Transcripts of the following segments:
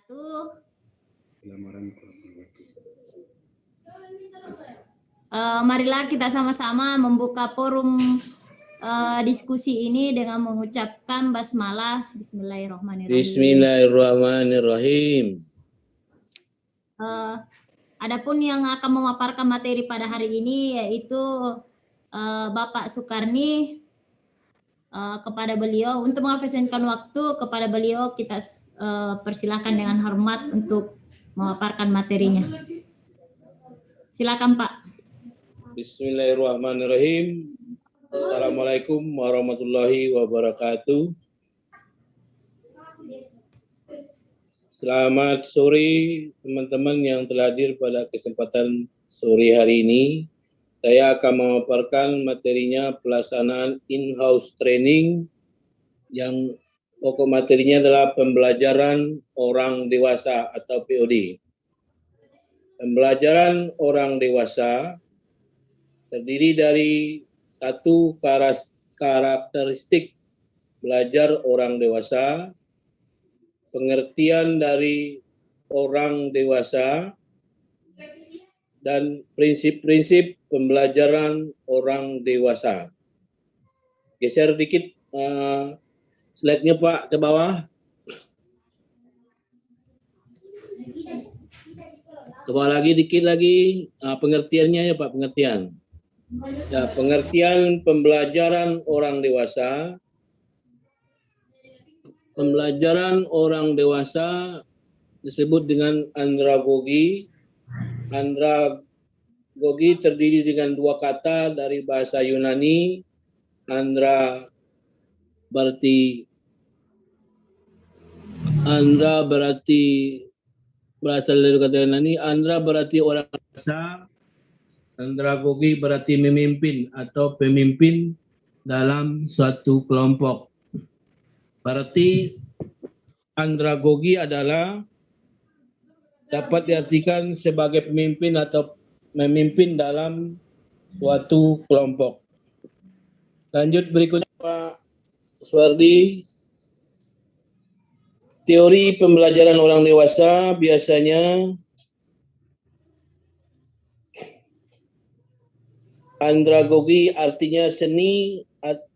wabarakatuh. Marilah kita sama-sama membuka forum diskusi ini dengan mengucapkan basmalah. Bismillahirrahmanirrahim. Bismillahirrahmanirrahim. Adapun yang akan memaparkan materi pada hari ini yaitu Bapak Sukarni. Kepada beliau untuk mengabsenkan waktu kepada beliau kita persilahkan dengan hormat untuk memaparkan materinya. Silakan Pak. Bismillahirrahmanirrahim. Assalamualaikum warahmatullahi wabarakatuh. Selamat sore teman-teman yang telah hadir pada kesempatan sore hari ini. Saya akan memaparkan materinya pelaksanaan in-house training yang pokok materinya adalah pembelajaran orang dewasa atau POD. Pembelajaran orang dewasa terdiri dari satu karakteristik belajar orang dewasa, pengertian dari orang dewasa, dan prinsip-prinsip pembelajaran orang dewasa. Geser dikit slide-nya Pak ke bawah. Ke bawah lagi, dikit lagi. Pengertiannya ya Pak, pengertian. Ya, pengertian pembelajaran orang dewasa. Pembelajaran orang dewasa disebut dengan andragogi. Andragogi terdiri dengan dua kata dari bahasa Yunani. Andra berarti berasal dari kata Yunani. Andra berarti orang dewasa. Andragogi berarti memimpin atau pemimpin dalam suatu kelompok. Berarti andragogi adalah dapat diartikan sebagai pemimpin atau memimpin dalam suatu kelompok. Lanjut berikutnya Pak Suwardi. Teori pembelajaran orang dewasa biasanya andragogi artinya seni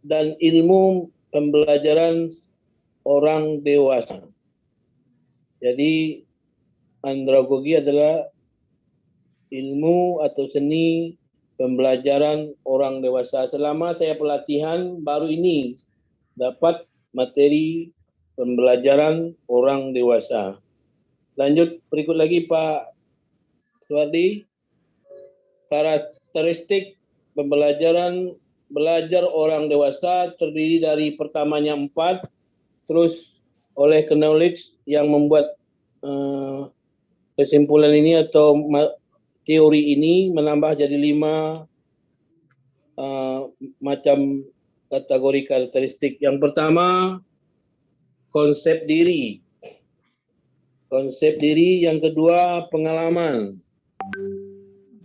dan ilmu pembelajaran orang dewasa. Jadi andragogi adalah ilmu atau seni pembelajaran orang dewasa. Selama saya pelatihan baru ini dapat materi pembelajaran orang dewasa. Lanjut berikut lagi Pak Suwardi. Karakteristik pembelajaran belajar orang dewasa terdiri dari pertamanya 4, terus oleh knowledge yang membuat kesimpulan ini atau teori ini menambah jadi 5 macam kategori karakteristik. Yang pertama konsep diri. Konsep diri, yang kedua pengalaman.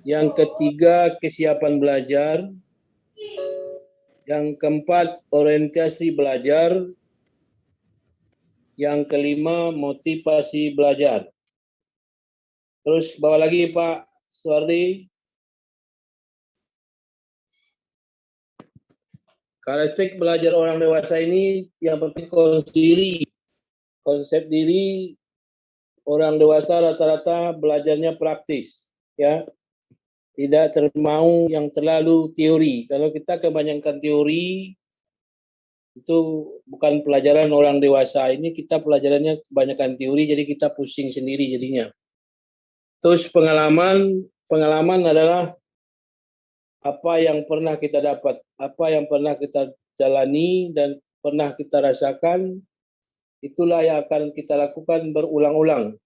Yang ketiga kesiapan belajar. Yang keempat orientasi belajar. Yang kelima motivasi belajar. Terus bawa lagi Pak Suwardi. Karakteristik belajar orang dewasa ini yang penting konsep diri. Konsep diri orang dewasa rata-rata belajarnya praktis, ya. Tidak termau yang terlalu teori. Kalau kita kebanyakan teori itu bukan pelajaran orang dewasa. Ini kita pelajarannya kebanyakan teori, jadi kita pusing sendiri jadinya. Terus pengalaman adalah apa yang pernah kita dapat, apa yang pernah kita jalani dan pernah kita rasakan, itulah yang akan kita lakukan berulang-ulang.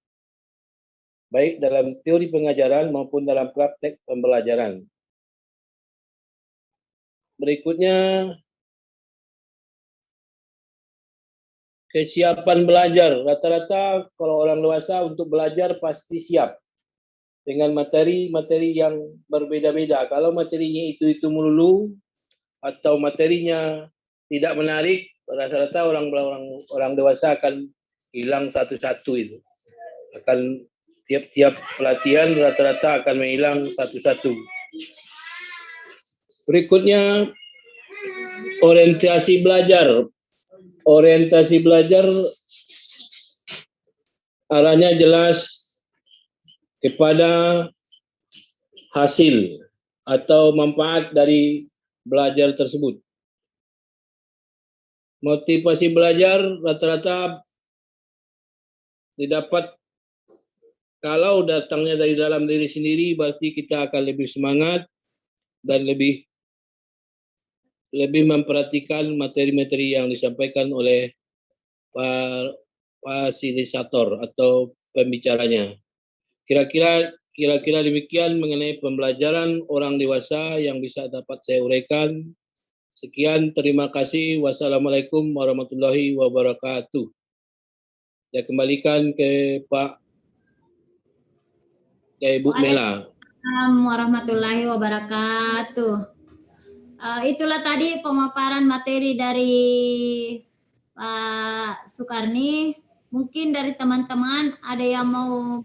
Baik dalam teori pengajaran maupun dalam praktek pembelajaran. Berikutnya, kesiapan belajar. Rata-rata kalau orang dewasa untuk belajar pasti siap dengan materi-materi yang berbeda-beda. Kalau materinya itu melulu atau materinya tidak menarik, rata-rata orang dewasa akan hilang satu-satu itu. Akan tiap-tiap pelatihan rata-rata akan menghilang satu-satu. Berikutnya orientasi belajar. Orientasi belajar arahnya jelas kepada hasil atau manfaat dari belajar tersebut. Motivasi belajar rata-rata didapat kalau datangnya dari dalam diri sendiri, berarti kita akan lebih semangat dan lebih memperhatikan materi-materi yang disampaikan oleh fasilitator atau pembicaranya. Kira-kira demikian mengenai pembelajaran orang dewasa yang bisa dapat saya uraikan. Sekian, terima kasih. Wassalamualaikum warahmatullahi wabarakatuh. Saya kembalikan ke Ibu Mela. Assalamualaikum warahmatullahi wabarakatuh. Itulah tadi pemaparan materi dari Pak Sukarni. Mungkin dari teman-teman ada yang mau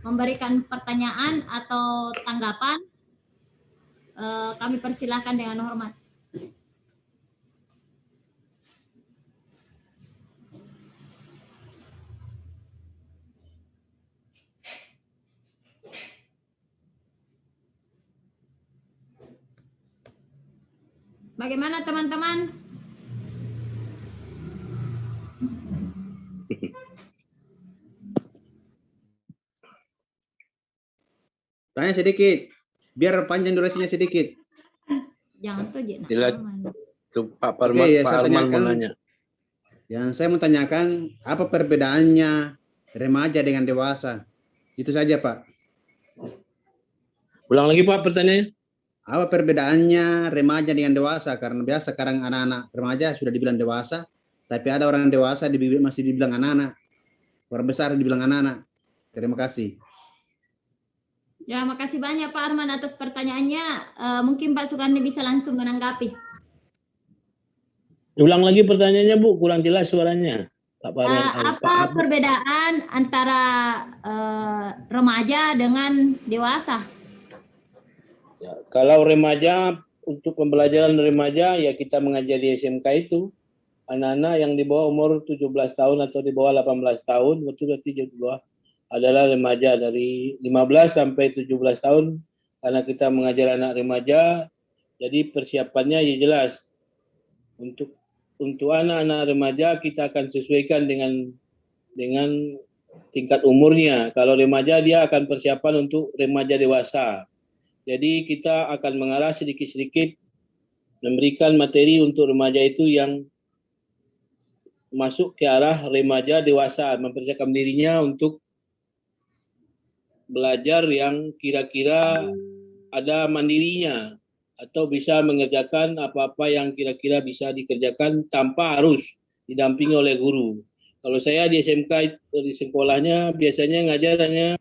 memberikan pertanyaan atau tanggapan. Kami persilahkan dengan hormat. Bagaimana teman-teman? Tanya sedikit, biar panjang durasinya sedikit. Jangan tuh Jin. Pak Arman, Oke, ya, Pak saya Arman mau tanyakan. nanya. Yang saya mau tanyakan, apa perbedaannya remaja dengan dewasa? Itu saja, Pak. Ulang lagi Pak pertanyaannya. Apa perbedaannya remaja dengan dewasa? Karena biasa sekarang anak-anak remaja sudah dibilang dewasa, tapi ada orang dewasa masih dibilang anak-anak. Orang besar dibilang anak-anak. Terima kasih. Ya, makasih banyak Pak Arman atas pertanyaannya. Mungkin Pak Sukarni bisa langsung menanggapi. Ulang lagi pertanyaannya Bu, kurang jelas suaranya. Pak Arman. Apa perbedaan antara remaja dengan dewasa? Ya, kalau remaja, untuk pembelajaran remaja ya kita mengajar di SMK itu anak-anak yang di bawah umur 17 tahun atau di bawah 18 tahun, betul berarti di bawah adalah remaja dari 15 sampai 17 tahun karena kita mengajar anak remaja, jadi persiapannya ya jelas. Untuk anak-anak remaja kita akan sesuaikan dengan tingkat umurnya. Kalau remaja dia akan persiapan untuk remaja dewasa. Jadi kita akan mengarah sedikit-sedikit memberikan materi untuk remaja itu yang masuk ke arah remaja dewasa, mempersiapkan dirinya untuk belajar yang kira-kira ada mandirinya atau bisa mengerjakan apa-apa yang kira-kira bisa dikerjakan tanpa harus didampingi oleh guru. Kalau saya di SMK di sekolahnya biasanya ngajarannya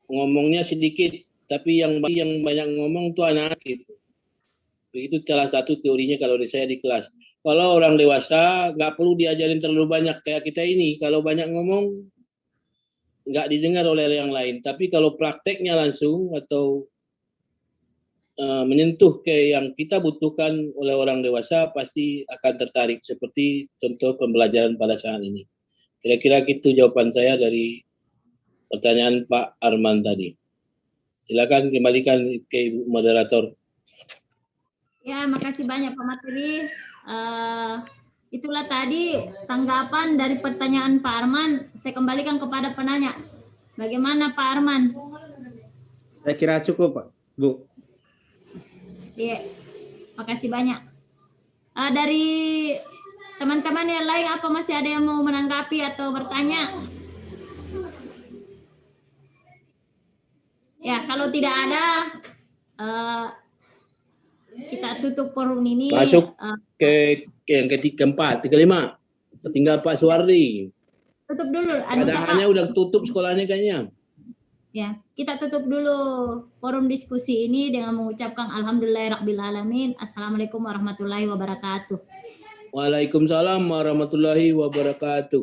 ngomongnya sedikit, tapi yang banyak ngomong tuh anak gitu. Itu salah satu teorinya kalau saya di kelas. Kalau orang dewasa nggak perlu diajarin terlalu banyak kayak kita ini. Kalau banyak ngomong nggak didengar oleh yang lain. Tapi kalau prakteknya langsung atau menyentuh ke yang kita butuhkan oleh orang dewasa pasti akan tertarik. Seperti contoh pembelajaran pada saat ini. Kira-kira gitu jawaban saya dari pertanyaan Pak Arman tadi. Silakan kembalikan ke Ibu Moderator. Ya, makasih banyak Pak Materi. Itulah tadi tanggapan dari pertanyaan Pak Arman. Saya kembalikan kepada penanya. Bagaimana Pak Arman? Saya kira cukup, Pak. Bu. Iya, makasih banyak. Dari teman-teman yang lain, apa masih ada yang mau menanggapi atau bertanya? Ya, kalau tidak ada, kita tutup forum ini. Masuk ke yang keempat, kelima. Tinggal Pak Suwardi. Tutup dulu. Padahalnya udah tutup sekolahnya kayaknya. Ya, kita tutup dulu forum diskusi ini dengan mengucapkan alhamdulillahirabbil-alamin. Assalamualaikum warahmatullahi wabarakatuh. Waalaikumsalam warahmatullahi wabarakatuh.